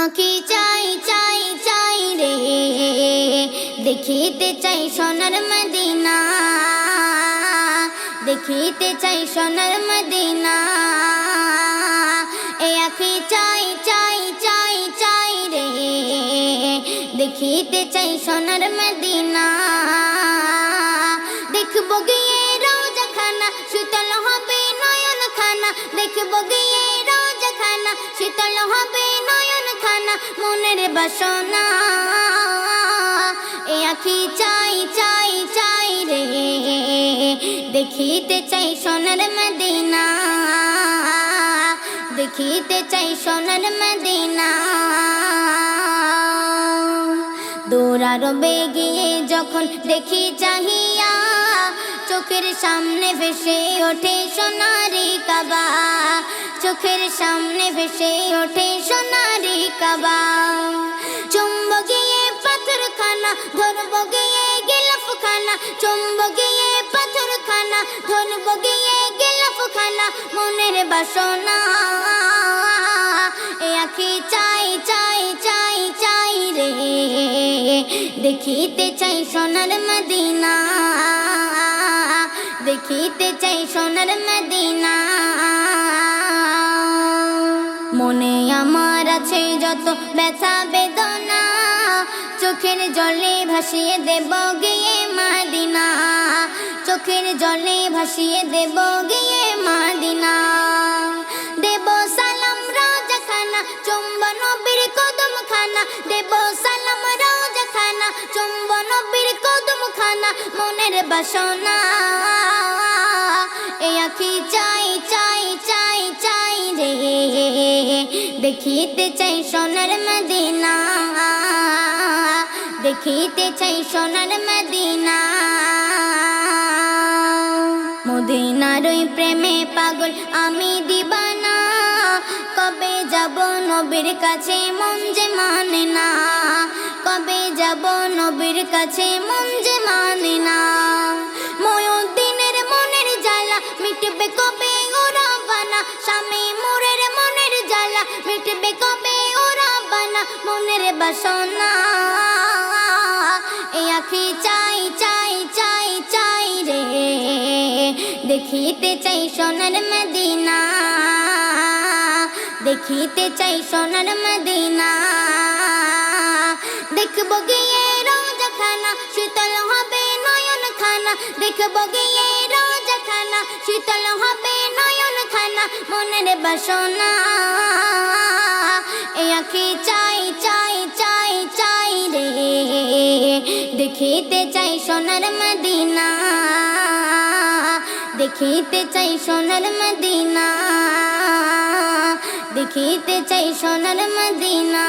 আঁখি চাই চাই চাই রে, দেখিতে চাই সোনার মদিনা, দেখিতে চাই সোনার মদিনা। এ আঁখি চাই চাই চাই চাই রে, দেখিতে চাই সোনার মদিনা। দেখব গিয়ে রোজা খানা, শীতল হবে নয়ন খানা, দেখব গিয়ে রোজা খানা, শীতল হবে নয়ন খানা, মনের বাসনা। এ আঁখি চাই চাই চাই রে, দেখিতে চাই সোনার মদিনা, দেখিতে চাই সোনার মদিনা। দৌড়ারবে গিয়ে যখন দেখি চাহিয়া, চোখের সামনে ভেসে ওঠে সোনারি কাবা, চোখের সামনে ভেসে ওঠে সোনারি কাবা। চুম্ব গিয়ে পাথর খানা, ধরব গিয়ে গিলাফ খানা, চুম্ব গিয়ে পাথর খানা, ধরব গিয়ে গিলাফ খানা, মনের বাসনা। এ আঁখি চাই চাই চাই চাই রে, দেখিতে চাই সোনার মদিনা, দেখিতে চাই সোনার মদিনা। মনে আমার আছে যত ব্যথা বেদনা, চোখের জলে ভাসিয়ে দেব গিয়ে মদিনা, চোখের জলে ভাসিয়ে দেব গিয়ে মদিনা। দেব সালাম রোজা খানা, চুম্ব নবীর কদম খানা, দেব সালাম রোজা খানা, চুম্ব নবীর কদম খানা, মনের বাসনা। এ আঁখি চাই চাই চাই চাই রে, দেখিতে চাই সোনার মদিনা, দেখিতে চাই সোনার মদিনা। মদিনার ওই প্রেমে পাগল আমি দিবানা, কবে যাব নবীর কাছে মন যে মানে না, কবে যাব নবীর কাছে মন যে মানে না। ময়ূদ্দিনের মনের জ্বালা মিটবে কবে ওরা বানা, স্বামী মোরের মনের জ্বালা মিটবে কবে ওরা বানা, মনের বাসনা। এ আঁখি চাই চাই চাই চাই রে, দেখিতে চাই সোনার মদিনা, দেখিতে চাই সোনার মদিনা। দেখব গিয়ে রোজা খানা, শীতল হবে নয়ন খানা, দেখব গিয়ে রোজা খানা, শীতল হবে নয়ন খানা, মনের বাসনা। এ আঁখি চাই চাই চাই চাই রে, দেখিতে চাই সোনার মদিনা, দেখিতে চাই সোনার মদিনা, দেখিতে চাই সোনার মদিনা।